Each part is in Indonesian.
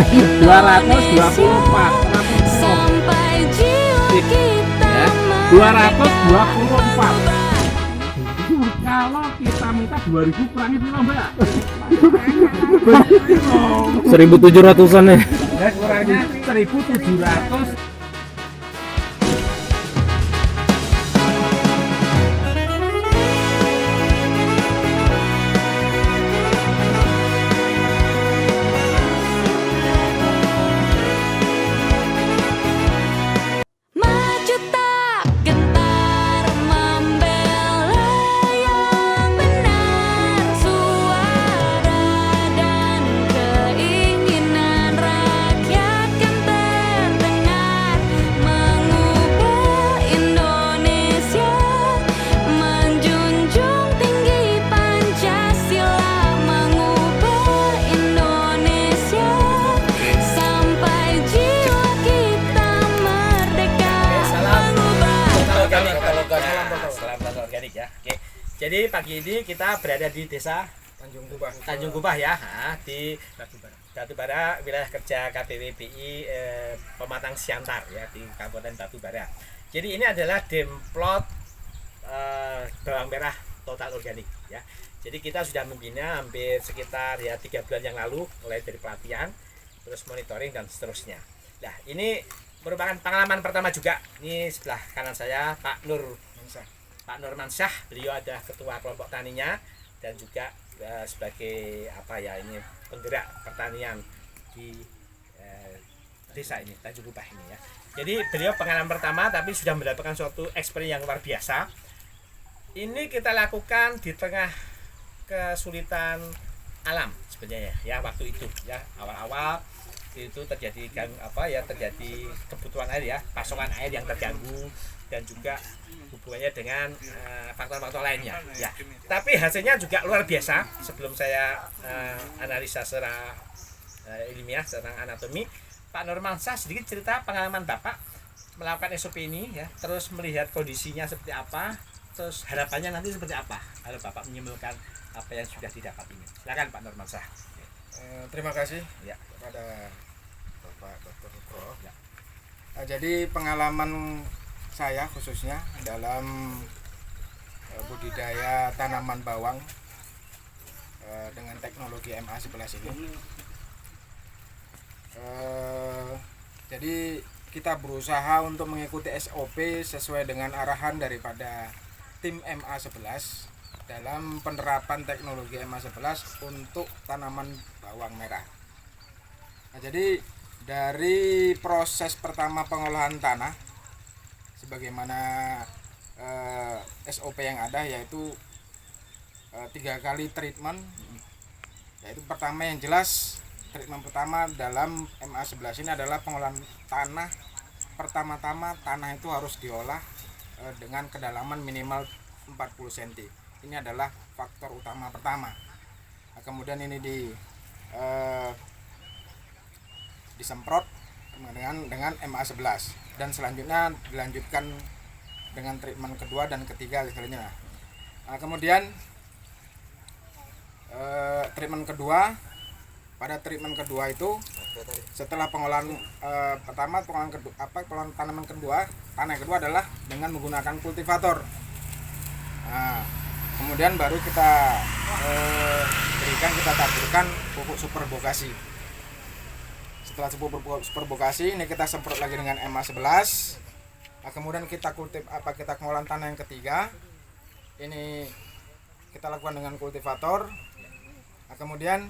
224 sampai jiwa kita ya, 224. Kalau kita minta 2000 kurangi berapa Mbak? 1.700-an ya. Ya kurangnya 1.700. maju tak gentar membela yang benar, suara dan keinginan rakyat kan terdengar, mengubah Indonesia, menjunjung tinggi Pancasila, mengubah Indonesia sampai jiwa kita merdeka, mengubah. Salam Total Organik ya. Oke. Jadi pagi ini kita berada di desa Tanjung Kubah ya, di Batubara, wilayah kerja KPWBI Pematang Siantar ya, di Kabupaten Batubara. Jadi ini adalah demplot bawang merah Total Organik ya. Jadi kita sudah membina hampir sekitar ya 3 bulan yang lalu, mulai dari pelatihan, terus monitoring dan seterusnya. Nah, ini merupakan pengalaman pertama juga. Ini sebelah kanan saya Pak Nur Mansyah, beliau adalah ketua kelompok taninya dan juga sebagai apa ya ini penggerak pertanian di desa ini Tanjung Kubah ini ya. Jadi beliau pengalaman pertama tapi sudah mendapatkan suatu experience yang luar biasa. Ini kita lakukan di tengah kesulitan alam sebenarnya ya waktu itu ya, awal-awal itu terjadi terjadi kebutuhan air ya, pasokan air yang terganggu dan juga hubungannya dengan faktor-faktor lainnya ya. Tapi hasilnya juga luar biasa. Sebelum saya analisa secara ilmiah tentang anatomi, Pak Nurmansyah sedikit cerita pengalaman Bapak melakukan SOP ini ya, terus melihat kondisinya seperti apa, terus harapannya nanti seperti apa kalau Bapak menyimpulkan apa yang sudah didapat ini. Silakan Pak Nurmansyah. Terima kasih Ya. kepada Bapak Dr. Nukro. Ya. Jadi pengalaman saya khususnya dalam budidaya tanaman bawang dengan teknologi MA11 ini. Jadi kita berusaha untuk mengikuti SOP sesuai dengan arahan daripada tim MA11 dalam penerapan teknologi MA11 untuk tanaman bawang merah. Nah, jadi dari proses pertama pengolahan tanah sebagaimana SOP yang ada, yaitu 3 kali treatment. Yaitu pertama yang jelas, treatment pertama dalam MA11 ini adalah pengolahan tanah. Pertama-tama tanah itu harus diolah dengan kedalaman minimal 40 cm. Ini adalah faktor utama pertama. Nah, kemudian ini disemprot dengan MA11 dan selanjutnya dilanjutkan dengan treatment kedua dan ketiga sekalinya. Nah, kemudian treatment kedua, pada treatment kedua itu setelah pengolahan pertama, pengolahan tanaman kedua, tanah kedua adalah dengan menggunakan kultivator. Nah, kemudian baru kita kita taburkan pupuk superbokasi. Setelah superbokasi ini kita semprot lagi dengan MA11. Nah, kemudian kita pengolahan tanah yang ketiga. Ini kita lakukan dengan kultivator. Nah, kemudian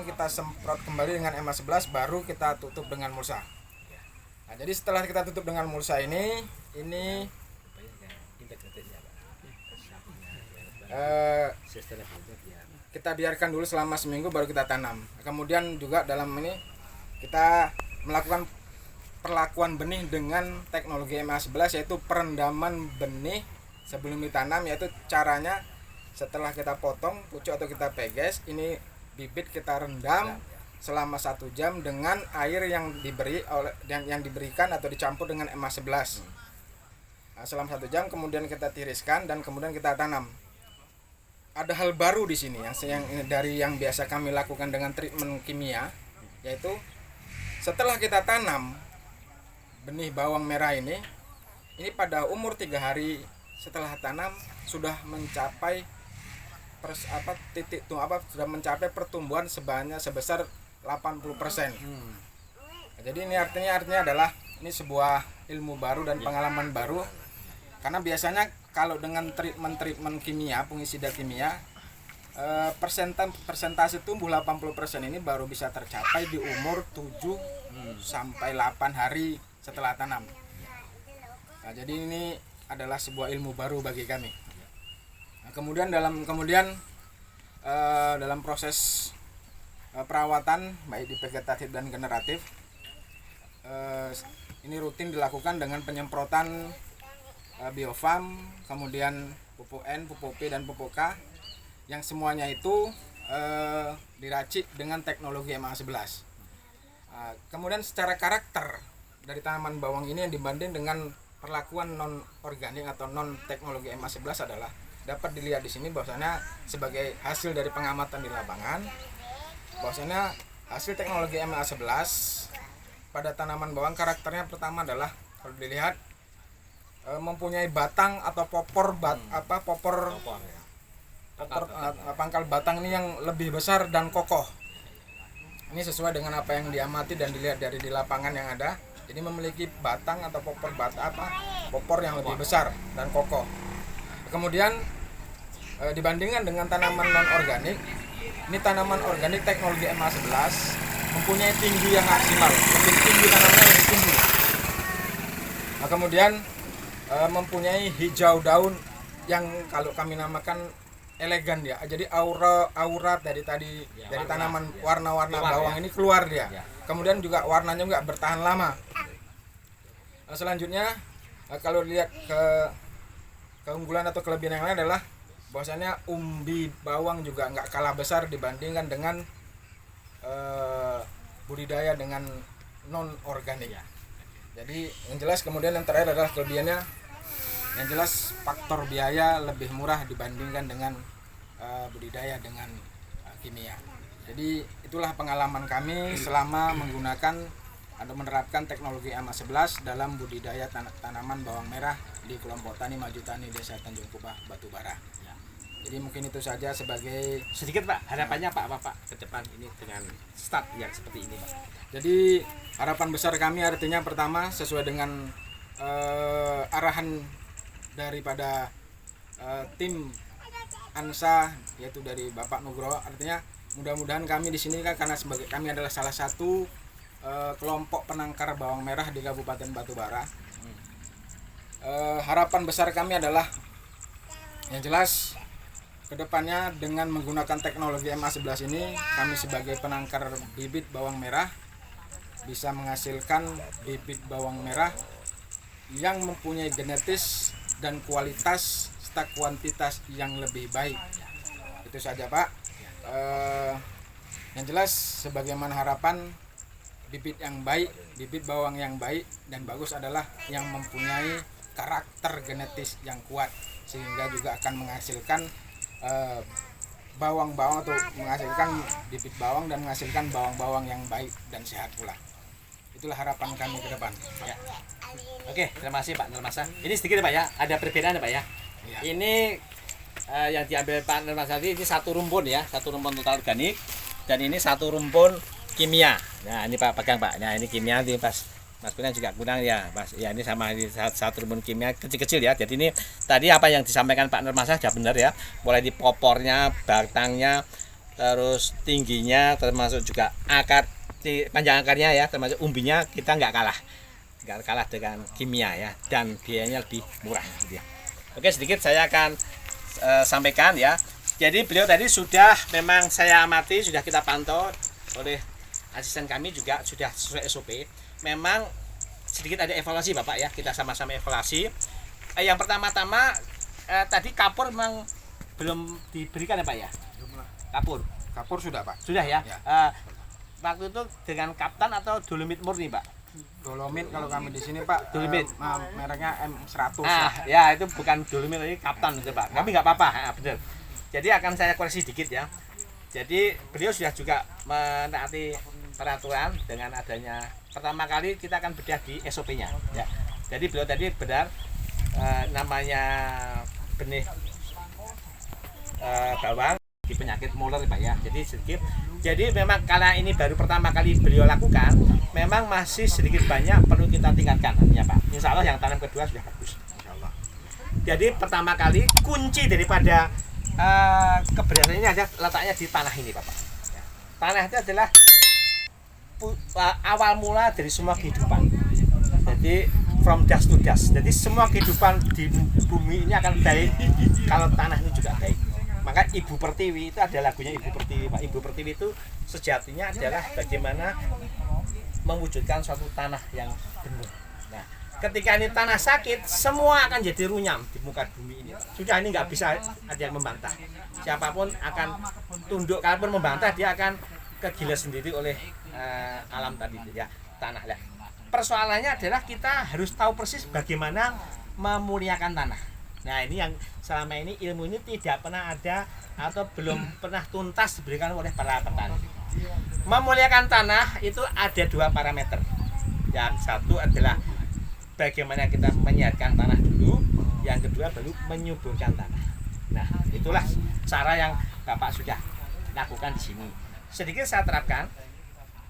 kita semprot kembali dengan MA11, baru kita tutup dengan mulsa. Nah, jadi setelah kita tutup dengan mulsa ini kita biarkan dulu selama seminggu baru kita tanam. Kemudian juga dalam ini kita melakukan perlakuan benih dengan teknologi MA11, yaitu perendaman benih sebelum ditanam. Yaitu caranya setelah kita potong pucuk atau kita peges, ini bibit kita rendam selama 1 jam dengan air yang diberikan atau dicampur dengan MA11. Nah, selama 1 jam kemudian kita tiriskan dan kemudian kita tanam. ada hal baru di sini yang dari yang biasa kami lakukan dengan treatment kimia, yaitu setelah kita tanam benih bawang merah ini pada umur 3 hari setelah tanam sudah mencapai sudah mencapai pertumbuhan sebesar 80%. Jadi ini artinya adalah ini sebuah ilmu baru dan pengalaman baru, karena biasanya kalau dengan treatment kimia, fungisida kimia, persentase tumbuh 80% ini baru bisa tercapai di umur 7 sampai 8 hari setelah tanam. Nah, jadi ini adalah sebuah ilmu baru bagi kami. Nah, kemudian dalam proses perawatan baik di vegetatif dan generatif, ini rutin dilakukan dengan penyemprotan biofam, kemudian pupuk N, pupuk P, dan pupuk K, yang semuanya itu diracik dengan teknologi MA11. Kemudian secara karakter dari tanaman bawang ini yang dibanding dengan perlakuan non organik atau non teknologi MA11 adalah dapat dilihat di sini bahwasanya sebagai hasil dari pengamatan di lapangan, bahwasanya hasil teknologi MA11 pada tanaman bawang karakternya pertama adalah kalau dilihat mempunyai batang atau pangkal batang ini yang lebih besar dan kokoh. Ini sesuai dengan apa yang diamati dan dilihat dari di lapangan yang ada. Jadi memiliki batang atau popor yang lebih besar dan kokoh. Kemudian dibandingkan dengan tanaman non organik, ini tanaman organik teknologi MA11 mempunyai tinggi yang maksimal, lebih tinggi tanamannya lebih tinggi. Nah, kemudian mempunyai hijau daun yang kalau kami namakan elegan dia. Jadi aura dari tanaman warna-warna bawang ini keluar dia. Kemudian juga warnanya juga bertahan lama. Nah, selanjutnya kalau lihat keunggulan atau kelebihan yang lain adalah bahwasanya umbi bawang juga nggak kalah besar dibandingkan dengan budidaya dengan non organik. Jadi yang jelas kemudian yang terakhir adalah kelebihannya, yang jelas faktor biaya lebih murah dibandingkan dengan budidaya dengan kimia. Jadi itulah pengalaman kami selama menggunakan atau menerapkan teknologi MA11 dalam budidaya tanaman bawang merah di kelompok tani Maju Tani Desa Tanjung Kubah, Batubara. Jadi mungkin itu saja sebagai sedikit Pak, harapannya Pak apa Pak ke depan ini dengan start yang seperti ini Pak. Jadi harapan besar kami artinya pertama sesuai dengan arahan daripada tim ANSA, yaitu dari Bapak Nugroho, artinya mudah-mudahan kami di sini kan karena sebagai kami adalah salah satu kelompok penangkar bawang merah di Kabupaten Batubara. Harapan besar kami adalah yang jelas kedepannya dengan menggunakan teknologi MA11 ini kami sebagai penangkar bibit bawang merah bisa menghasilkan bibit bawang merah yang mempunyai genetis dan kualitas serta kuantitas yang lebih baik. Itu saja Pak. Yang jelas sebagaimana harapan, bibit yang baik, bibit bawang yang baik dan bagus adalah yang mempunyai karakter genetis yang kuat, sehingga juga akan menghasilkan bawang-bawang atau menghasilkan bibit bawang dan menghasilkan bawang-bawang yang baik dan sehat pula. Itulah harapan kami ke depan. Ya. Oke, terima kasih Pak Nurmasa. Ini sedikit Pak ya, ada perbedaan Pak ya. Ya. Ini yang diambil Pak Nurmasa ini satu rumpun ya, satu rumpun total organik, dan ini satu rumpun kimia. Nah ini Pak pegang Pak. Nah ini kimia nanti pas Mas Kurnian juga kurang ya, Mas. Ya ini sama ini satu rumpun kimia kecil-kecil ya. Jadi ini tadi apa yang disampaikan Pak Nurmasa sudah benar ya. Mulai di popornya, batangnya, terus tingginya, termasuk juga akar, panjang akarnya ya, termasuk umbinya kita nggak kalah dengan kimia ya. Dan biayanya lebih murah gitu ya. Oke, sedikit saya akan sampaikan ya. Jadi beliau tadi sudah memang saya amati, sudah kita pantau oleh asisten kami juga sudah sesuai SOP. Memang sedikit ada evaluasi Bapak ya, kita sama-sama evaluasi. Yang pertama-tama tadi kapur memang belum diberikan ya Pak ya? Kapur sudah Pak. Sudah ya? Ya. Waktu itu dengan kaptan atau dolomit murni Pak? Dolomit kalau kami di sini Pak. Dolomit. Mereknya M100 ya itu bukan dolomit, ini kaptan itu Pak. Tapi nggak apa-apa, benar. Jadi akan saya koreksi dikit ya. Jadi beliau sudah juga menaati peraturan dengan adanya pertama kali kita akan bedah di SOP-nya ya. Jadi beliau tadi benar namanya benih bawang di penyakit moler Pak ya. Jadi sedikit. Jadi memang karena ini baru pertama kali beliau lakukan, memang masih sedikit banyak perlu kita tingkatkan ya Pak. Insya Allah yang tanam kedua sudah bagus. Insya Allah. Jadi pertama kali kunci daripada keberhasilan ini ada letaknya di tanah ini Bapak. Ya. Tanah itu adalah awal mula dari semua kehidupan. Jadi from dust to dust. Jadi semua kehidupan di bumi ini akan baik kalau tanah ini juga baik. Maka Ibu Pertiwi itu ada lagunya Ibu Pertiwi Pak. Ibu Pertiwi itu sejatinya adalah bagaimana mewujudkan suatu tanah yang benar. Nah, ketika ini tanah sakit, semua akan jadi runyam di muka bumi ini. Sudah ini nggak bisa ada yang membantah. Siapapun akan tunduk, kalaupun membantah dia akan kegila sendiri oleh alam tadi ya, tanah lah. Persoalannya adalah kita harus tahu persis bagaimana memuliakan tanah. Nah ini yang selama ini ilmu ini tidak pernah ada atau belum pernah tuntas diberikan oleh para petani. Memuliakan tanah itu ada dua parameter. Yang satu adalah bagaimana kita menyiapkan tanah dulu, yang kedua baru menyuburkan tanah. Nah itulah cara yang Bapak sudah lakukan di sini. Sedikit saya terapkan,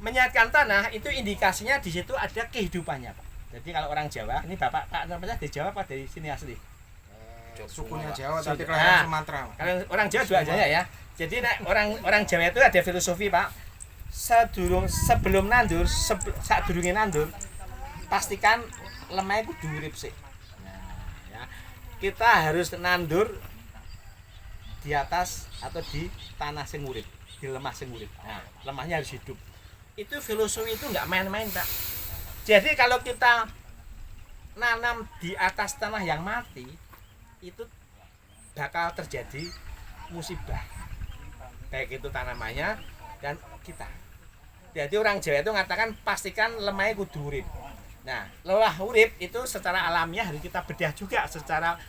menyiapkan tanah itu indikasinya di situ ada kehidupannya Pak. Jadi kalau orang Jawa, ini Bapak namanya dari Jawa apa dari sini asli? Sukunya Jawa tapi kelahiran Sumatera. Kalau orang Jawa dua aja ya. Jadi orang Jawa itu ada filosofi Pak. Sebelum nandur, saat durunge nandur, pastikan lemahnya kudu urip sik. Nah, ya. Kita harus nandur di atas atau di tanah sing urip, di lemah sing urip. Nah, lemahnya harus hidup. Itu filosofi itu nggak main-main Pak. Jadi kalau kita nanam di atas tanah yang mati, itu bakal terjadi musibah, baik itu tanamannya dan kita. Jadi orang Jawa itu mengatakan pastikan lemahnya kudu urip. Nah, lelah urip itu secara alamiah harus kita bedah juga secara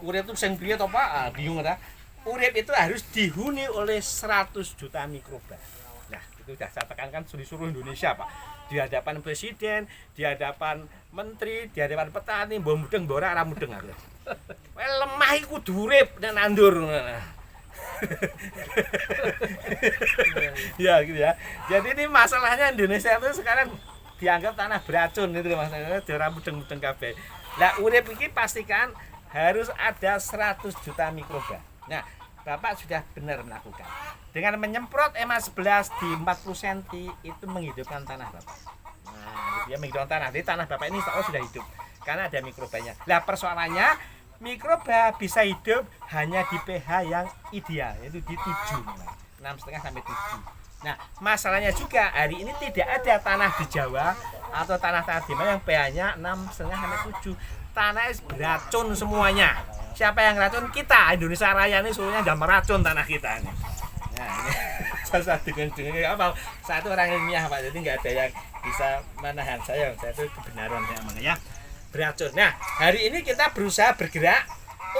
urip itu sing piye to Pak? Bingung ora? Urip itu harus dihuni oleh 100 juta mikroba. Nah, itu sudah saya tekankan di seluruh Indonesia Pak. Di hadapan presiden, di hadapan menteri, di hadapan petani, mbok mudeng mbok ora mudeng aku. Lemah iku kudu urip nek nandur. Ya gitu ya. Jadi ini masalahnya Indonesia itu sekarang dianggap tanah beracun itu masalahnya, ora mudeng-mudeng kabeh. Lah urip iki pastikan harus ada 100 juta mikroba. Nah, Bapak sudah benar melakukan. Dengan menyemprot MA11 di 40 cm itu menghidupkan tanah Bapak. Nah, dia menghidupkan tanah. Jadi tanah Bapak ini sudah hidup karena ada mikrobanya. Lah persoalannya mikroba bisa hidup hanya di pH yang ideal, yaitu di 7, 6,5 sampai 7. Nah, masalahnya juga hari ini tidak ada tanah di Jawa atau tanah-tanah di mana yang pH-nya 6,5 sampai 7. Tanah beracun semuanya. Siapa yang racun? Kita. Indonesia Raya ini seluruhnya sudah meracun tanah kita ini. Nah, ini saya dengan apa? Saya itu orang ilmiah Pak, jadi nggak ada yang bisa menahan saya. Saya itu kebenaran ya. Beracun. Nah, hari ini kita berusaha bergerak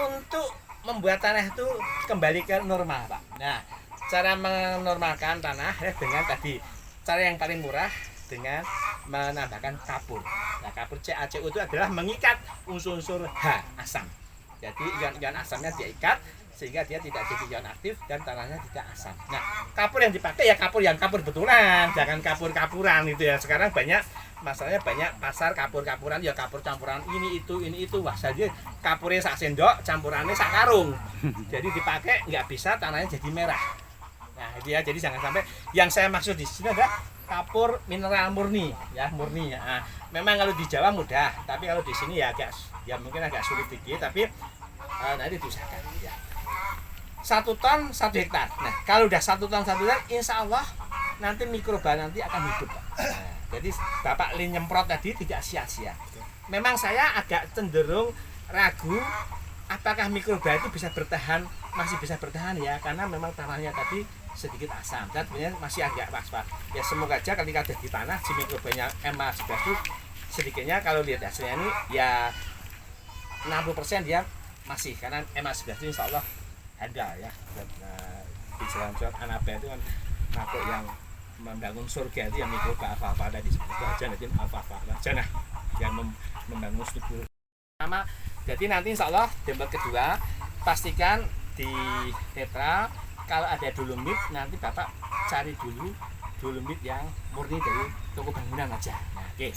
untuk membuat tanah itu kembali ke normal, Pak. Nah, cara menormalkan tanah ya dengan tadi cara yang paling murah dengan menambahkan kapur. Nah, kapur CaCO itu adalah mengikat unsur-unsur H asam. Jadi ion-ion asamnya diikat sehingga dia tidak jadi ion aktif dan tanahnya tidak asam. Nah, kapur yang dipakai ya kapur yang kapur betulan, jangan kapur-kapuran gitu ya. Sekarang banyak masalahnya banyak pasar kapur-kapuran ya kapur campuran ini itu wah saja kapurnya sak sendok campurannya sak karung. Jadi dipakai nggak bisa tanahnya jadi merah. Nah, itu ya, jadi jangan sampai yang saya maksud di sini adalah kapur mineral murni ya, murni ya. Nah, memang kalau di Jawa mudah, tapi kalau di sini ya mungkin agak sulit dikit, tapi nanti diusahakan ya. 1 ton 1 hektar. Nah, kalau udah 1 ton 1 hektar, insya Allah nanti mikroba nanti akan hidup, Pak. Nah, jadi Bapak nyemprot tadi tidak sia-sia. Memang saya agak cenderung ragu apakah mikroba itu bisa bertahan, masih bisa bertahan ya, karena memang tanahnya tadi sedikit asam. Dan sebenarnya masih agak pas-pas. Ya semoga aja ketika ada di tanah si mikrobanya MA11 itu sedikitnya kalau lihat hasilnya ini ya 60% dia masih, karena MA11 itu insya Allah handal ya buat di jalan surat Anabel itu kan makhluk yang membangun surga itu yang mikroba apa-apa ada di situ aja nanti apa-apa aja nah yang membangun struktur sama. Jadi nanti insya Allah debat kedua pastikan di tetra kalau ada dolomit nanti Bapak cari dulu dolomit yang murni dari toko bangunan aja. Nah, oke.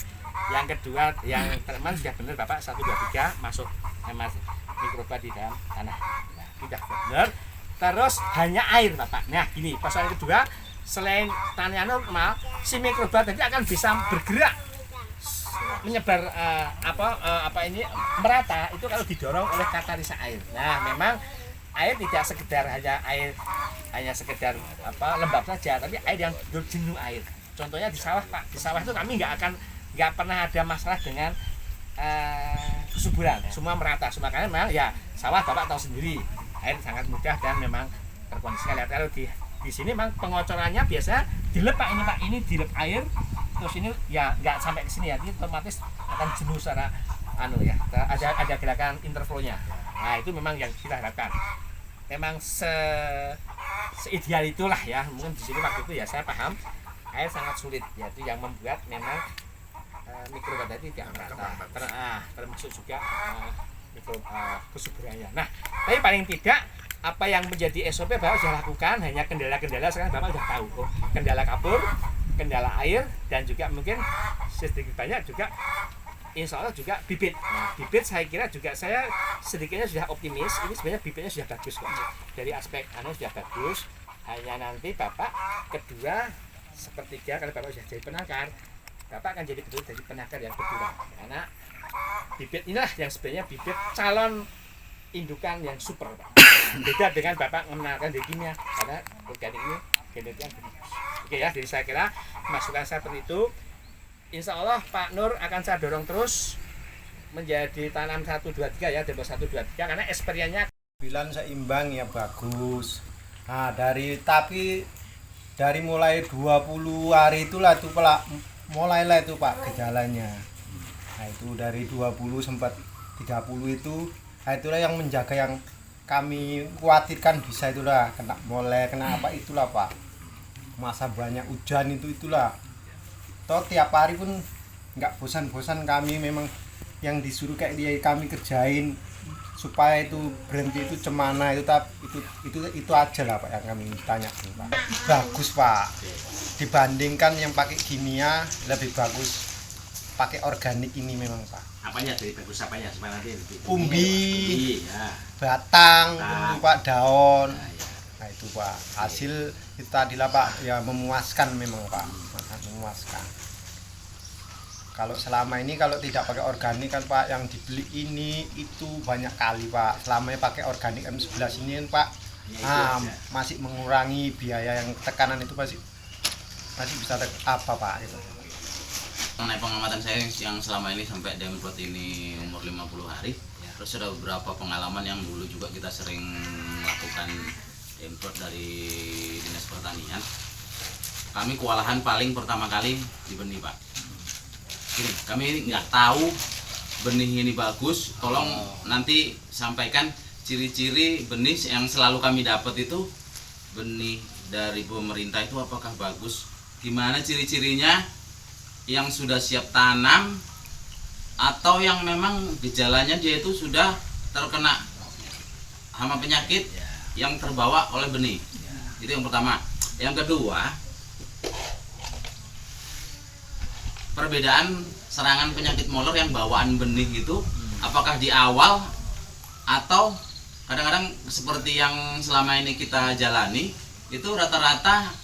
Yang kedua yang teman sudah benar Bapak 1 2 3 masuk mas mikroba di dalam tanah. Nah, sudah benar. Terus hanya air Bapak. Nah, gini persoalan kedua selain tanah normal si mikroba tadi akan bisa bergerak menyebar apa ini merata itu kalau didorong oleh katalisa air. Nah, memang air tidak sekedar hanya sekedar lembab saja, tapi air yang berjenuh air. Contohnya di sawah Pak, di sawah itu kami nggak pernah ada masalah dengan kesuburan, semua merata, semua karena memang ya sawah Bapak tahu sendiri air sangat mudah dan memang terkondisi. Lihat kalau di sini memang pengocorannya biasa dilep Pak ini dilep air terus ini ya nggak sampai ke sini ya, jadi otomatis akan jenuh secara ada gerakan interflow-nya. Nah, itu memang yang kita harapkan. Memang seideal itulah ya. Mungkin di sini waktu itu ya saya paham air sangat sulit. Jadi yang membuat memang mikroba tadi tidak merata. Termasuk juga kesuburannya. Nah, tapi paling tidak apa yang menjadi SOP Bapak sudah lakukan, hanya kendala-kendala sekarang Bapak sudah tahu. Kendala kapur, kendala air, dan juga mungkin sedikit banyak juga insya Allah juga bibit. Nah, bibit saya kira juga saya sedikitnya sudah optimis. Ini sebenarnya bibitnya sudah bagus kok. Dari aspek sudah bagus. Hanya nanti Bapak kedua sepertiga kalau Bapak sudah jadi penakar, Bapak akan jadi betul dari penakar yang kedua. Karena bibit inilah yang sebenarnya bibit calon indukan yang super Pak. Beda dengan Bapak mengenalkan di kimia karena organik ini genetiknya bagus. Oke ya, jadi saya kira masukan saya seperti itu. Insya Allah Pak Nur akan saya dorong terus menjadi tanam 1 2 3 ya, debat 1 2 3 karena experience-nya bilang seimbang ya bagus. Nah, dari mulai 20 hari itulah tuh mulailah itu Pak gejalanya. Nah, itu dari 20 sempat 30 itu, nah, itulah yang menjaga yang kami khawatirkan bisa itulah kena apa itulah Pak. Masa banyak hujan itulah. Toh tiap hari pun nggak bosan-bosan kami memang yang disuruh kayak dia kami kerjain supaya itu berhenti itu cemana itu aja lah Pak yang kami tanya Pak. Bagus Pak, dibandingkan yang pakai kimia lebih bagus pakai organik ini memang Pak. apanya dari bagus apanya supaya nanti umbi ya. batang Pak daun. Ya. Nah itu Pak hasil itu tadilah Pak ya memuaskan memang Pak, memuaskan. Kalau selama ini kalau tidak pakai organik kan Pak yang dibeli ini itu banyak kali Pak. Selama ini pakai organik M11 ini kan Pak masih mengurangi biaya yang tekanan itu masih bisa apa Pak itu. Mengenai pengamatan saya yang selama ini sampai Demplot ini umur 50 hari ya. Terus ada beberapa pengalaman yang dulu juga kita sering melakukan Demplot dari Dinas Pertanian. Kami kewalahan paling pertama kali di benih Pak. Gini, kami nggak tahu benih ini bagus, tolong nanti sampaikan ciri-ciri benih yang selalu kami dapat itu benih dari pemerintah itu apakah bagus, gimana ciri-cirinya, yang sudah siap tanam atau yang memang gejalanya dia itu sudah terkena hama penyakit yang terbawa oleh benih. Itu yang pertama. Yang kedua, perbedaan serangan penyakit moler yang bawaan benih itu apakah di awal atau kadang-kadang seperti yang selama ini kita jalani itu rata-rata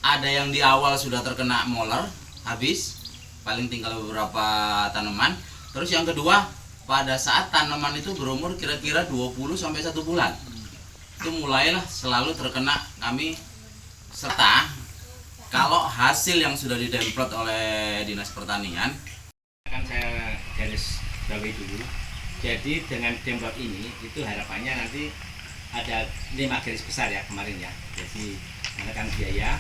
ada yang di awal sudah terkena moler habis, paling tinggal beberapa tanaman. Terus yang kedua, pada saat tanaman itu berumur kira-kira 20 sampai 1 bulan. Itu mulailah selalu terkena kami, serta kalau hasil yang sudah didemplot oleh Dinas Pertanian akan saya garis bawahi dulu. Jadi dengan demplot ini itu harapannya nanti ada 5 garis besar ya kemarin ya. Jadi menekan biaya,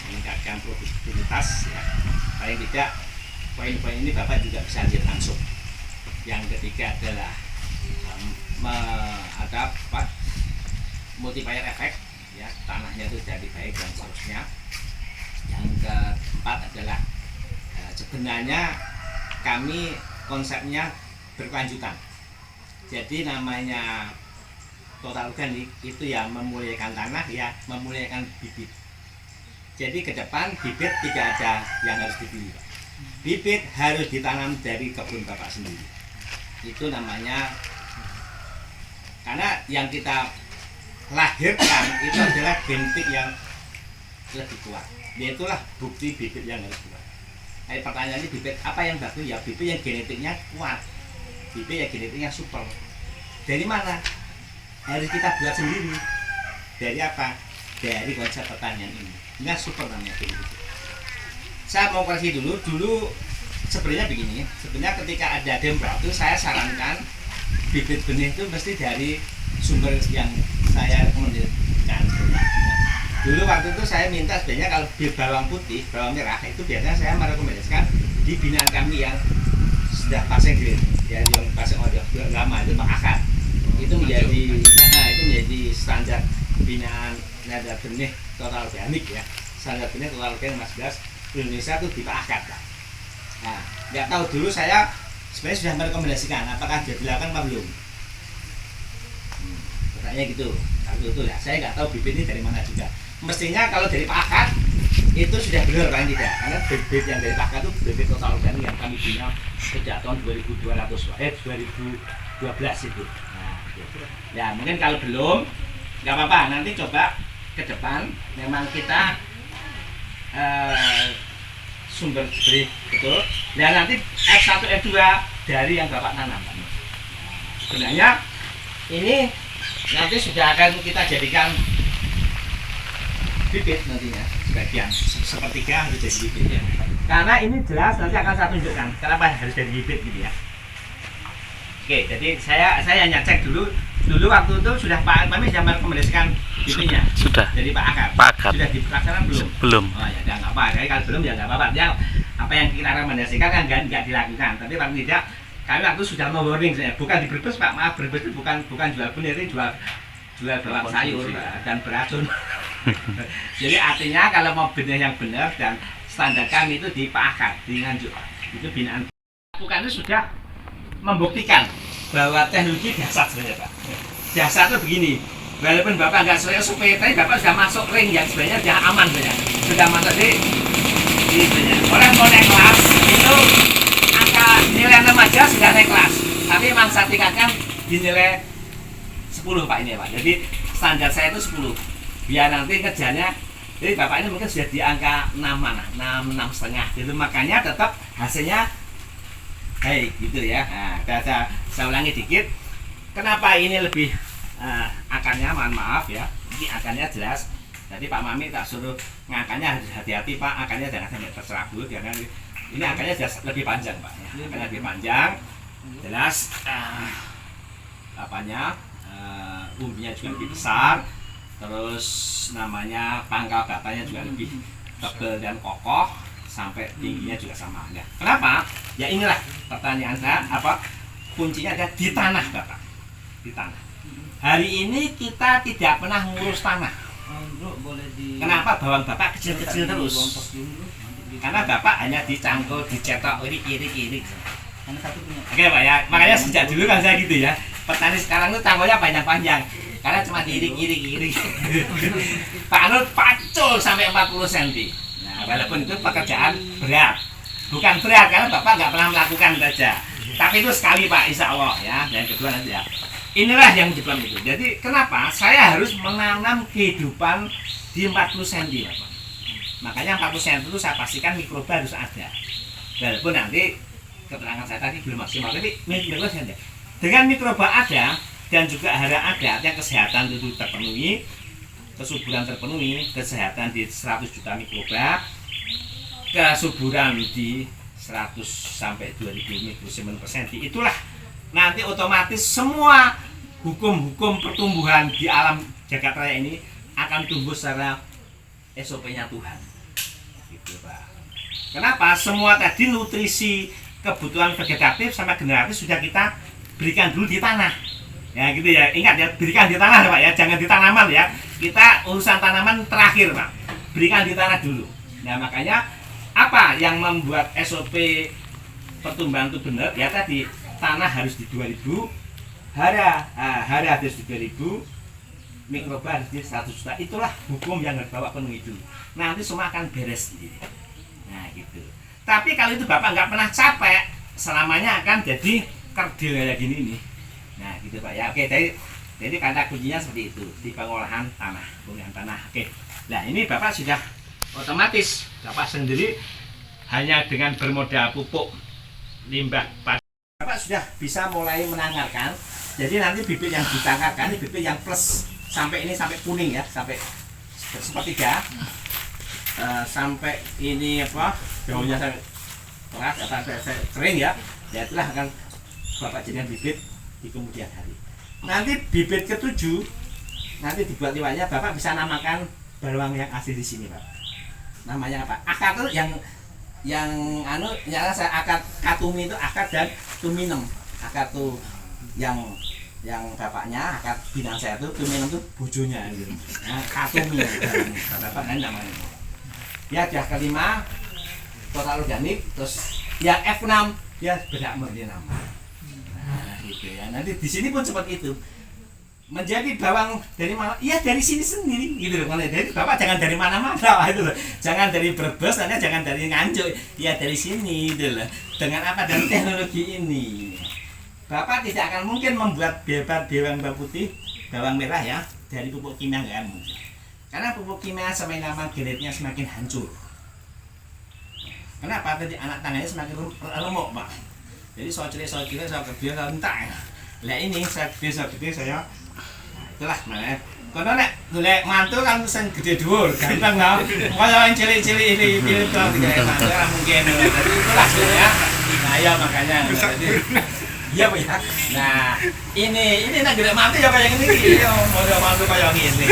meningkatkan produktivitas ya. Paling tidak poin-poin ini Bapak juga bisa lihat langsung. Yang ketiga adalah multiplier efek, ya tanahnya itu jadi baik dan seterusnya. Yang keempat adalah sebenarnya kami konsepnya berkelanjutan. Jadi namanya total organik itu ya memuliakan tanah, ya memuliakan bibit. Jadi ke depan bibit tidak ada yang harus dibeli, Pak. Bibit harus ditanam dari kebun Bapak sendiri. Itu namanya, karena yang kita lahirkan itu adalah genetik yang lebih kuat. Itulah bukti bibit yang harus kuat. Nah, pertanyaannya bibit apa yang bagus? Ya bibit yang genetiknya kuat, bibit yang genetiknya super. Dari mana? Harus kita buat sendiri. Dari apa? Dari konsep pertanian ini. Ini super namanya bibit. Saya mau kasih dulu sebenarnya begini. Sebenarnya ketika ada Demprot itu saya sarankan bibit benih itu mesti dari sumber yang saya rekomendasikan. Dulu waktu itu saya minta sebenarnya kalau bawang putih, bawang merah itu biasanya saya merekomendasikan di binaan kami yang sudah passing grade, ya yang passing order lama itu Pak Akad. Itu menjadi standar binaan nada benih total organik ya. Standar benih total organik Mas Blas Indonesia itu di Pak Akad, Pak. Nah, nggak tahu dulu saya sebenarnya sudah merekomendasikan, apakah dia dilakukan apa belum? Pertanyaannya gitu. Kalau itu ya, saya nggak tahu bibit ini dari mana juga. Mestinya kalau dari Pak Akad itu sudah benar paling tidak, karena bibit yang dari Pak Akad itu bibit total organik yang kami bina sejak tahun 2012 itu. Nah, gitu. Ya mungkin kalau belum, nggak apa-apa. Nanti coba ke depan, memang kita sumber beri betul. Dan nanti F1, F2 dari yang Bapak tanam. Sebenarnya ini nanti sudah akan kita jadikan bibit nantinya sebagian sepertiga harus jadi bibit ya. Karena ini jelas nanti akan saya tunjukkan kenapa harus jadi bibit gitu ya. Oke, jadi saya hanya cek dulu waktu itu sudah Pak Kami sudah merekomendasikan bibitnya. Sudah. Jadi Pak Akad. Sudah dilaksanakan belum? Belum. Oh ya, nggak apa-apa. Jadi kalau belum ya nggak apa-apa. Ya, apa yang kita rekomendasikan kan nggak dilakukan. Tapi paling tidak kami waktu sudah mewarning saya, bukan di Brebes Pak, maaf Brebes itu bukan jual benih, ini jual bawang sayur dan beracun. Jadi artinya kalau mau benih yang benar dan standar kami itu di Pak Akad, di Nganjuk, itu binaan. Bukan itu sudah membuktikan bahwa teknologi dasar sebenarnya Pak. Dasar itu begini, walaupun Bapak nggak sesuai SOP, tapi Bapak sudah masuk ring yang sebenarnya sudah aman sebenarnya. Sudah masuk di sebenarnya. Orang mau naik kelas itu angka nilai 6 aja sudah naik kelas. Tapi memang saya tingkatkan di nilai 10 Pak ini ya Pak. Jadi standar saya itu 10. Biar nanti kerjanya, jadi Bapak ini mungkin sudah di angka 6 mana, 6,5. Jadi makanya tetap hasilnya baik gitu ya. Nah, saya ulangi dikit. Kenapa ini lebih akarnya, mohon maaf ya. Ini akarnya jelas. Jadi Pak Mami tak suruh ngangkanya hati-hati Pak, akarnya jangan sampai terserabut karena ini akarnya jelas lebih panjang Pak ya. Akarnya lebih panjang. Jelas umbinya juga lebih besar. Terus namanya pangkal batanya juga lebih tebal dan kokoh, sampai tingginya juga sama. Ya. Kenapa? Ya inilah pertanyaan saya, kuncinya ada di tanah Bapak. Di tanah. Hari ini kita tidak pernah ngurus tanah. Kenapa bawang Bapak kecil-kecil terus? Karena Bapak hanya dicangkul, dicetok, irik. Oke Pak ya, makanya sejak dulu kan saya gitu ya. Petani sekarang itu cangkulnya panjang-panjang. Karena cuma irik. Pak Anul pacul sampai 40 cm. Nah, walaupun itu pekerjaan berat. Bukan berat karena Bapak nggak pernah melakukan saja. Tapi itu sekali Pak, insya Allah ya. Dan kedua nanti ya. Inilah yang di dalam itu. Jadi kenapa saya harus menanam kehidupan di 40 cm Pak? Makanya 40 cm itu saya pastikan mikroba harus ada. Walaupun nanti keterangan saya tadi belum maksimal, tapi mikroba ada. Dengan mikroba ada dan juga hara ada, artinya kesehatan itu terpenuhi, kesuburan terpenuhi, kesehatan di 100 juta mikroba, kesuburan di 100 sampai 2000 mikrosiemens per senti. Itulah nanti otomatis semua hukum-hukum pertumbuhan di alam jagat raya ini akan tumbuh secara SOP-nya Tuhan. Gitu Pak. Kenapa? Semua tadi nutrisi kebutuhan vegetatif sama generatif sudah kita berikan dulu di tanah. Ya gitu ya, ingat ya, berikan di tanah ya Pak ya, jangan di tanaman ya. Kita urusan tanaman terakhir Pak, berikan di tanah dulu. Nah makanya apa yang membuat SOP pertumbuhan itu benar ya, tadi tanah harus di 2000, hara harus di 2000, mikroba harus di 100 juta. Itulah hukum yang harus Bapak penuhi dulu. Nanti semua akan beres sendiri. Nah gitu. Tapi kalau itu Bapak nggak pernah capek, selamanya akan jadi kerdil kayak gini nih. Nah gitu Pak ya. Oke, jadi kata kuncinya seperti itu di pengolahan tanah. Oke. Nah ini Bapak sudah otomatis Bapak sendiri hanya dengan bermodal pupuk limbah padi, Bapak sudah bisa mulai menanggarkan. Jadi nanti bibit yang ditanggarkan ini bibit yang plus sampai ini sampai kuning ya, sampai sepertiga, sampai ini apa daunnya sampai keras sampai kering ya. Ya itulah akan Bapak jadikan bibit di kemudian hari. Nanti bibit ke-7 nanti dibuat liwanya, Bapak bisa namakan bawang yang asli di sini Pak. Namanya apa? Akar tuh yang saya akar katumi itu akar dan tuminem. Akar tuh yang bapaknya, akar binang saya tuh tuminem tuh bojonya gitu. Nah, katumi bapak kan namanya. Ya sudah kelima total organik, terus yang F6 ya beda merdi nama. Nah, gitu ya. Nanti di sini pun seperti itu. Menjadi bawang dari mana? Iya dari sini sendiri gitu loh. Jadi Bapak jangan dari mana-mana itu loh. Jangan dari Brebes, jangan dari Nganjuk. Ya dari sini gitu loh. Dengan apa? Dan teknologi ini. Bapak tidak akan mungkin membuat bawang putih, bawang merah ya dari pupuk kimia nggak mungkin. Karena pupuk kimia semakin genetnya semakin hancur. Kenapa? Tadi anak tangannya semakin remuk Pak. Jadi soal kerja saya entah. Lah ini saya itulah mana karena nek mantu kan sing gede dhuwur gampang lah kaya yang cilik-cilik ini kok tidak mantu mungkin jadi itulah ya. Nah ya makanya iya Pak ya. Nah ini nek gede mantu ya kayak gini ya model mantu kayak gini.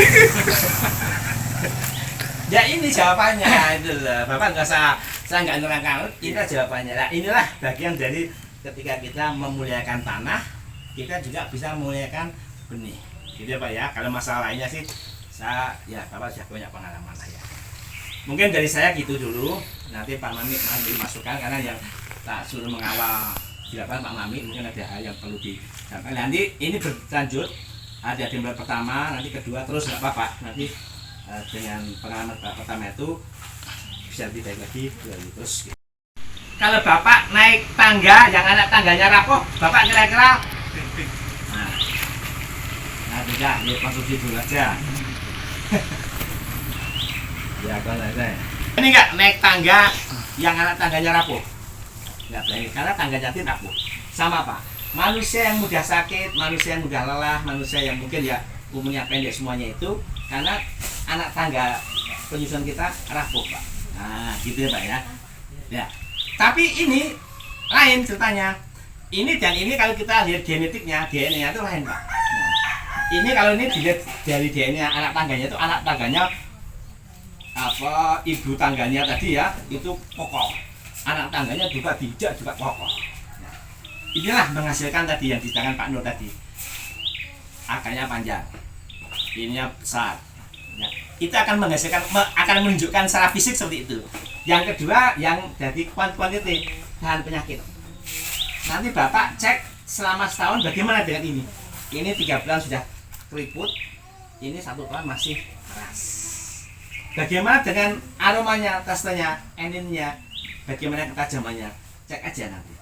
Ya ini jawabannya itu loh. Bapak nggak usah, saya nggak nerangkan, inilah jawabannya. Nah inilah bagian dari ketika kita memuliakan tanah, kita juga bisa memuliakan benih. Gitu ya Pak ya. Kalau masalah lainnya sih Bapak sudah banyak pengalaman lah ya. Mungkin dari saya gitu dulu. Nanti Pak Mami dimasukkan karena yang tak suruh mengawal silakan Pak Mami, mungkin ada hal yang perlu disampaikan. Nanti ini berlanjut, ada demo pertama, nanti kedua terus nggak apa-apa. Nanti dengan pengalaman pertama itu bisa lebih baik lagi terus. Kalau Bapak naik tangga yang anak tangganya rapuh, Bapak kira-kira tidak, ya konsumsi dulu aja. Ya kalau saya ini enggak naik tangga yang anak tangganya rapuh, nggak boleh karena tangganya tidak rapuh. Sama Pak, manusia yang mudah sakit, manusia yang mudah lelah, manusia yang mungkin ya umurnya pendek semuanya itu karena anak tangga penyusunan kita rapuh Pak. Nah gitu ya Pak ya. Ya. Tapi ini lain ceritanya. Ini dan ini kalau kita lihat genetiknya, DNA itu lain Pak. Ini kalau ini dilihat dari DNA anak tangganya itu anak tangganya apa ibu tangganya tadi ya itu kokoh, anak tangganya juga tidak juga kokoh. Nah, inilah menghasilkan tadi yang di tangan Pak Nur tadi, akarnya panjang, ininya besar. Ya, itu akan menghasilkan akan menunjukkan secara fisik seperti itu. Yang kedua yang dari kuantiti tahan penyakit. Nanti Bapak cek selama setahun bagaimana dengan ini. Ini 3 bulan sudah keriput, ini 1 tahun masih keras. Bagaimana dengan aromanya, teksturnya, eninnya, bagaimana ketajamannya, cek aja nanti.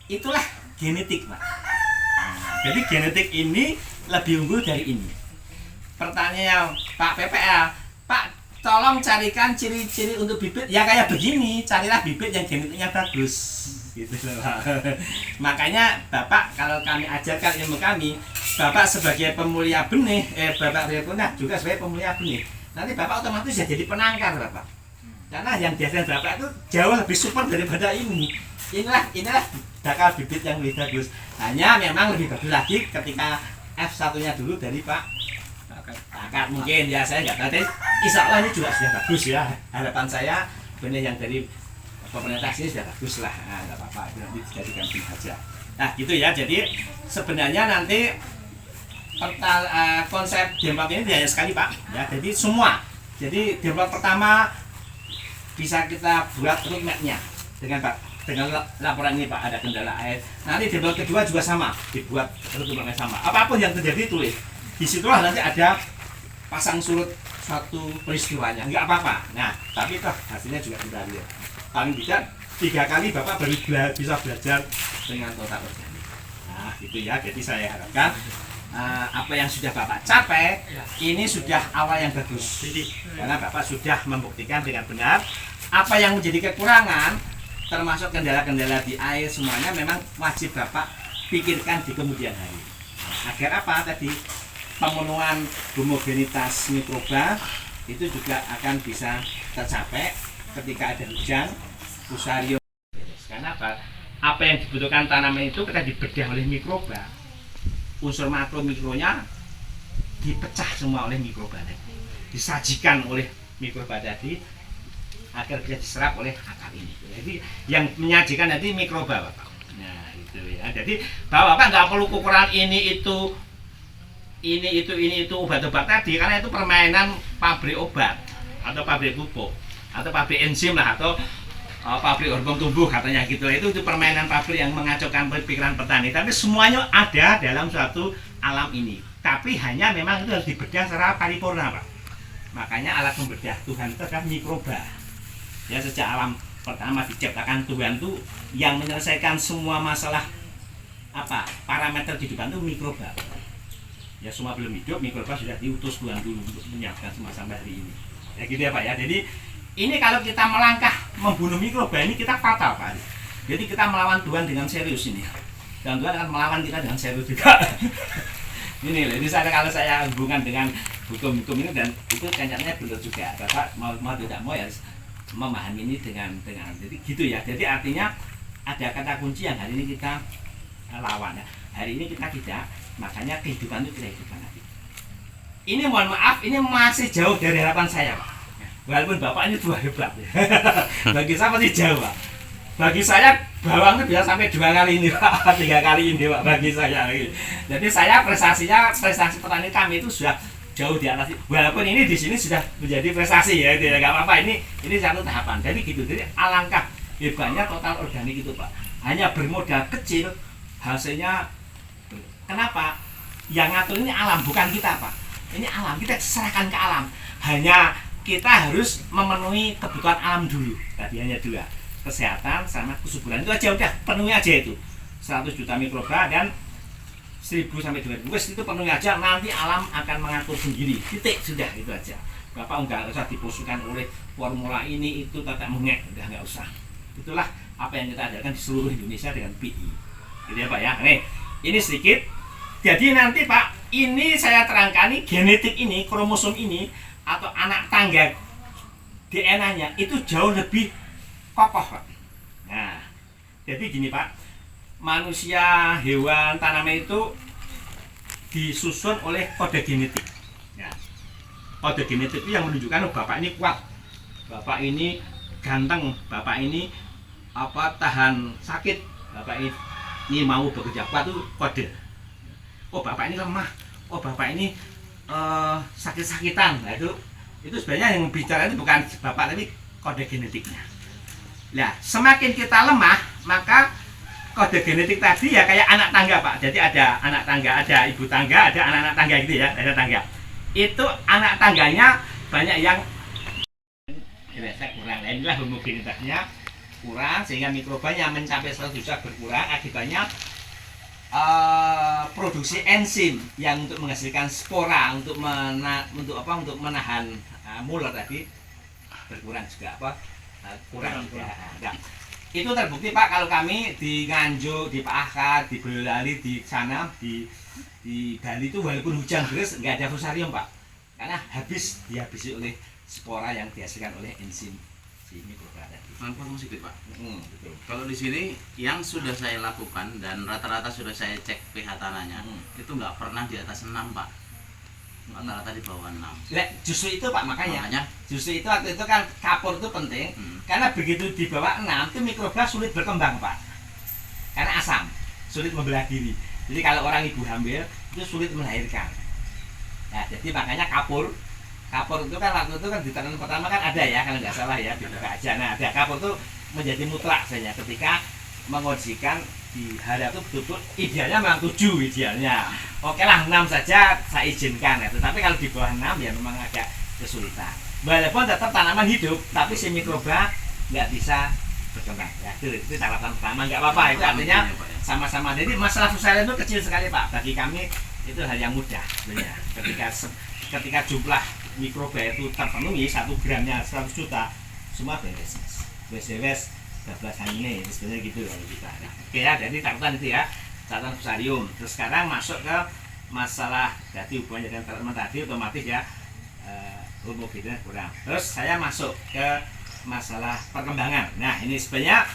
Itulah genetik Pak. Nah, jadi genetik ini lebih unggul dari ini. Pertanyaan Pak PPL, Pak tolong carikan ciri-ciri untuk bibit ya kayak begini, carilah bibit yang genetiknya bagus. Gitu loh. Makanya Bapak kalau kami ajarkan ilmu kami, Bapak sebagai pemulia benih, Bapak Riyapunah juga sebagai pemulia benih. Nanti Bapak otomatis ya jadi penangkar Bapak. Karena yang biasanya Bapak itu jauh lebih super daripada ini. Inilah bakal bibit yang lebih bagus. Hanya memang lebih bagus lagi ketika F1-nya dulu dari Pak Akad mungkin ya saya nggak tahu. Insya Allah ini juga sudah bagus ya. Harapan saya benih yang dari pemerintah sini sudah bagus lah. Nah, nggak apa-apa itu nanti dijadikan tim saja. Nah gitu ya. Jadi sebenarnya nanti konsep demplot ini tidak hanya sekali Pak, ya. Jadi semua. Jadi demplot pertama bisa kita buat roadmap-nya dengan laporan ini Pak, ada kendala air. Nanti demplot kedua juga sama, dibuat roadmap-nya sama. Apapun yang terjadi tulis. Disitulah nanti ada pasang surut satu peristiwanya, nggak apa-apa. Nah, tapi toh hasilnya juga kita lihat. Paling tidak 3 kali Bapak baru bisa belajar dengan total organik. Nah, gitu ya. Jadi saya harapkan apa yang sudah Bapak capai ini sudah awal yang bagus, karena Bapak sudah membuktikan dengan benar apa yang menjadi kekurangan termasuk kendala-kendala di air semuanya memang wajib Bapak pikirkan di kemudian hari. Agar apa tadi pemenuhan homogenitas mikroba itu juga akan bisa tercapai ketika ada hujan fusarium. Karena apa yang dibutuhkan tanaman itu kita dibedah oleh mikroba. Unsur makro mikronya dipecah semua oleh mikroba tadi, disajikan oleh mikroba tadi agar bisa diserap oleh akar ini. Jadi yang menyajikan nanti mikroba Bapak. Nah itu ya. Jadi Bapak nggak perlu ukuran ini itu obat-obat tadi, karena itu permainan pabrik obat atau pabrik pupuk atau pabrik enzim lah atau pabrik hormon tumbuh katanya gitu. Itu permainan pabrik yang mengacaukan pikiran petani. Tapi semuanya ada dalam suatu alam ini. Tapi hanya memang itu harus dibedah secara paripurna Pak. Makanya alat pembedah Tuhan itu adalah mikroba. Ya sejak alam pertama diciptakan Tuhan itu yang menyelesaikan semua masalah parameter kehidupan itu mikroba. Ya semua belum hidup, mikroba sudah diutus Tuhan dulu untuk menyiapkan semua sampai hari ini. Ya gitu ya Pak ya. Jadi ini kalau kita melangkah membunuh mikroba ini kita fatal Pak. Jadi kita melawan Tuhan dengan serius ini. Dan Tuhan akan melawan kita dengan serius juga. Ini loh, ini kalau saya hubungan dengan hukum-hukum ini dan itu kayaknya benar juga. Bapak mau tidak mau ya memahami ini dengan jadi gitu ya. Jadi artinya ada kata kunci yang hari ini kita lawan ya. Hari ini kita tidak, makanya kehidupan itu kita hidupkan lagi. Ini mohon maaf, ini masih jauh dari harapan saya Pak. Walaupun Bapak ini 2 hebat ya. Bagi saya masih jauh Pak. Bagi saya bawang itu bisa sampai 2 kali ini Pak, 3 kali ini Pak bagi saya. Jadi saya prestasi petani kami itu sudah jauh di atas. Walaupun ini di sini sudah menjadi prestasi ya, tidak apa-apa. Ini satu tahapan. Jadi gitu. Jadi alangkah hebatnya total organik itu Pak. Hanya bermodal kecil, hasilnya kenapa? Yang ngatur ini alam, bukan kita Pak. Ini alam, kita serahkan ke alam. Hanya kita harus memenuhi kebutuhan alam dulu. Tadi hanya 2, kesehatan sama kesuburan. Itu aja udah, penuhi aja itu. 100 juta mikroba dan 1000 sampai 2000. Itu penuhi aja, nanti alam akan mengatur sendiri. Titik, sudah itu aja. Bapak nggak usah diposukan oleh formula ini itu tata mengek, udah nggak usah. Itulah apa yang kita ajarkan di seluruh Indonesia dengan PI. Gitu ya Pak ya. Nih, ini sedikit. Jadi nanti Pak, ini saya terangkan nih genetik ini, kromosom ini atau anak tangga DNA-nya itu jauh lebih kokoh Pak. Nah, jadi gini Pak, manusia, hewan, tanaman itu disusun oleh kode genetik. Ya. Kode genetik itu yang menunjukkan Bapak ini kuat, Bapak ini ganteng, Bapak ini tahan sakit, Bapak ini mau bekerja kuat itu kode. Oh Bapak ini lemah, oh Bapak ini sakit-sakitan. Nah, itu sebenarnya yang bicara itu bukan Bapak tapi kode genetiknya. Nah, semakin kita lemah, maka kode genetik tadi ya kayak anak tangga Pak. Jadi ada anak tangga, ada ibu tangga, ada anak-anak tangga gitu ya, ada tangga. Itu anak tangganya banyak yang kurang. Inilah homogenitasnya kurang sehingga mikrobanya mencapai 100 juta berkurang, akibatnya produksi enzim yang untuk menghasilkan spora untuk menahan mulut tadi berkurang juga kurang ya. Nah, itu terbukti Pak kalau kami di Nganjuk, di Pak Akar, di Boyolali, di sana di Bali itu walaupun hujan deras nggak ada fusarium Pak, karena dihabisi oleh spora yang dihasilkan oleh enzim si mikroba tadi. Manfaat sedikit Pak. Betul. Kalau di sini yang sudah saya lakukan dan rata-rata sudah saya cek pH tanahnya itu nggak pernah di atas 6 Pak. Rata-rata di bawah 6. Nah, justru itu Pak makanya justru itu waktu itu kan kapur itu penting karena begitu di bawah 6 itu mikroba sulit berkembang Pak. Karena asam, sulit membelah diri. Jadi kalau orang ibu hamil itu sulit melahirkan. Nah, jadi makanya kapur itu kan waktu itu kan di tangan pertama kan ada ya, kalau nggak salah ya, dibuka aja. Nah, ada kapur itu menjadi mutlak saja ketika mengondisikan di hari itu betul-betul idealnya memang 7 idealnya. Oke lah 6 saja saya izinkan ya. Tetapi kalau di bawah 6 ya memang agak kesulitan. Walaupun tetap tanaman hidup, tapi si mikroba nggak bisa berkembang. Ya, itu catatan pertama, nggak apa-apa. Itu artinya sama-sama. Jadi masalah fusarium itu kecil sekali Pak. Bagi kami itu hal yang mudah sebenarnya. Ketika jumlah mikroba itu terpenuhi 1 gramnya 100 juta, semua beres. Beres 12 ini sebenarnya gitu kalau kita. Nah, oke ya, jadi catatan itu ya, catatan fusarium. Terus sekarang masuk ke masalah jadi hubungannya dengan tanaman tadi otomatis ya homogennya kurang. Terus saya masuk ke masalah perkembangan. Nah, ini sebenarnya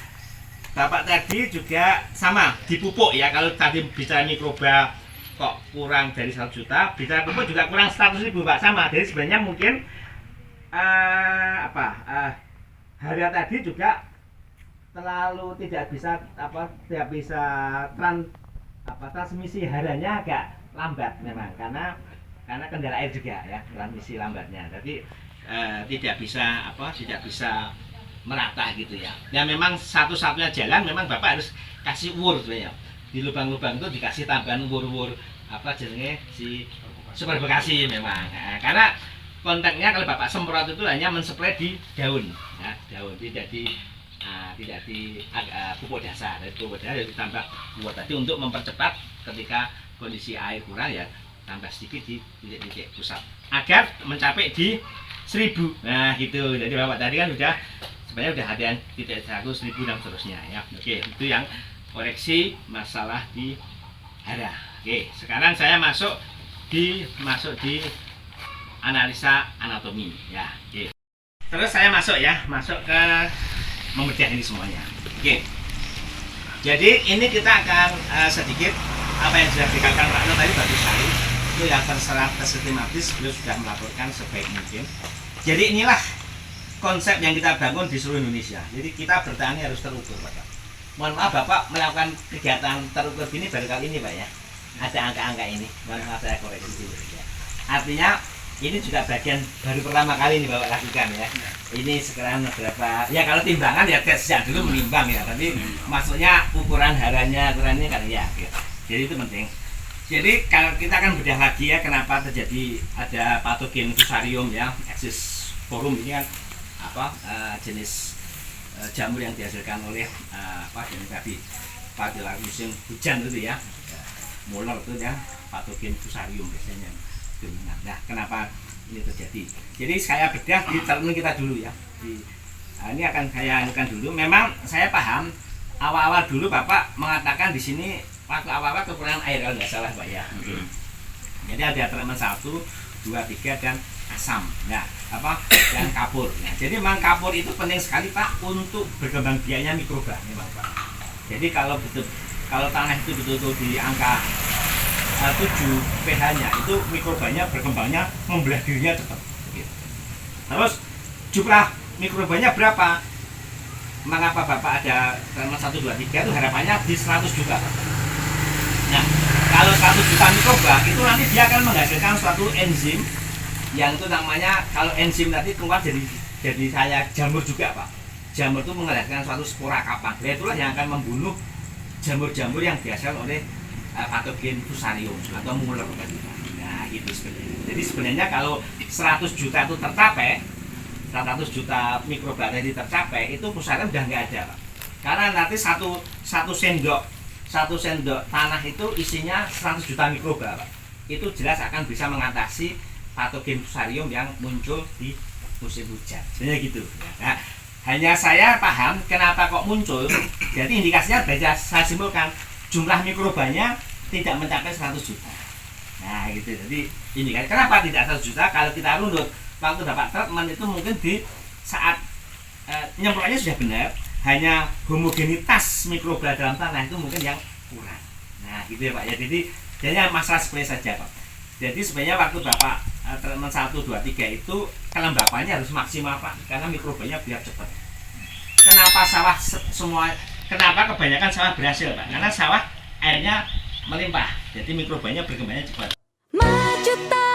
Bapak tadi juga sama dipupuk ya. Kalau tadi bicara mikroba kok kurang dari 1 juta, bicara pupuk juga kurang 100.000 Pak, sama. Jadi sebenarnya mungkin Harya tadi juga terlalu tidak bisa transmisi haranya agak lambat memang karena kendala air juga ya, transmisi lambatnya. Jadi tidak bisa merata gitu ya. Ya memang satu-satunya jalan memang Bapak harus kasih wur sebenarnya. Di lubang-lubang itu dikasih tambahan wur-wur si super bekasi memang. Nah, karena kontaknya kalau Bapak semprot itu hanya menspray di daun, ya, daun tidak di pupuk dasar. Dari pupuk dasar ditambah buat tadi untuk mempercepat ketika kondisi air kurang ya, tambah sedikit di titik-titik pusat agar mencapai di 1000. Nah gitu. Jadi Bapak tadi kan sebenarnya udah ada yang titik 100, 1000 dan seterusnya ya. Oke, itu yang koreksi masalah di hara. Oke, sekarang saya masuk di analisa anatomi ya. Oke. Terus saya masuk ke membedah ini semuanya. Oke. Jadi ini kita akan sedikit apa yang sudah dikatakan Pak Nur tadi bagus sekali. Itu yang terserah sistematis beliau sudah melaporkan sebaik mungkin. Jadi inilah konsep yang kita bangun di seluruh Indonesia. Jadi kita bertani harus terukur Pak. Mohon maaf Bapak melakukan kegiatan terukur ini baru kali ini Pak ya. Ada angka-angka ini. Mohon maaf saya koreksi dulu ya. Artinya ini juga bagian baru pertama kali ini Bapak lakukan ya. Ini sekarang berapa? Ya kalau timbangan ya sejak dulu menimbang ya. Tapi maksudnya ukuran haranya, ukuran ini kan ya. Gitu. Jadi itu penting. Jadi kalau kita akan bedah lagi ya kenapa terjadi ada patogen fusarium ya, Axis forum ini kan jenis jamur yang dihasilkan oleh jenis tadi pada musim hujan itu ya, muler itu ya patogen fusarium biasanya dominan. Nah kenapa ini terjadi? Jadi saya bedah di termen kita dulu ya. Ini akan saya anukan dulu. Memang saya paham awal-awal dulu Bapak mengatakan di sini waktu awal-awal kekurangan air kalau nggak salah Pak ya. Jadi ada tanaman 1, 2, 3 dan asam. Nah dan kapur. Nah, jadi memang kapur itu penting sekali Pak untuk berkembang biaknya mikroba memang Pak. Jadi kalau tanah itu betul-betul di angka 7 pH-nya itu mikrobanya berkembangnya membelah dirinya cepat. Gitu. Terus jumlah mikrobanya berapa? Mengapa Bapak ada tanaman 1, 2, 3 itu harapannya di 100 juta Pak. Nah, kalau 100 juta mikroba itu nanti dia akan menghasilkan suatu enzim yang itu namanya, kalau enzim tadi keluar jadi saya jamur juga Pak. Jamur itu menghasilkan suatu spora kapang. Nah, itulah yang akan membunuh jamur-jamur yang dihasilkan oleh patogen fusarium atau muler tadi. Nah, itu sebenarnya. Jadi sebenarnya kalau 100 juta itu tercapai, 100 juta mikroba tadi tercapai, itu fusarium udah nggak ada Pak. Karena nanti satu sendok tanah itu isinya 100 juta mikroba Pak. Itu jelas akan bisa mengatasi patogen fusarium yang muncul di musim hujan. Sebenarnya gitu. Nah, hanya saya paham kenapa kok muncul. Jadi indikasinya bisa saya simpulkan jumlah mikrobanya tidak mencapai 100 juta. Nah, gitu. Jadi indikasi kenapa tidak 100 juta? Kalau kita runut waktu dapat treatment itu mungkin di saat nyemprotnya sudah benar, hanya homogenitas mikroba dalam tanah itu mungkin yang kurang. Nah, gitu ya Pak ya. Jadi masalah seperti saja Pak. Jadi sebenarnya waktu Bapak treatment 1, 2, 3 itu kelembapannya harus maksimal Pak, karena mikrobanya biar cepat. Kenapa kebanyakan sawah berhasil Pak? Karena sawah airnya melimpah. Jadi mikrobanya berkembangnya cepat. Maju tak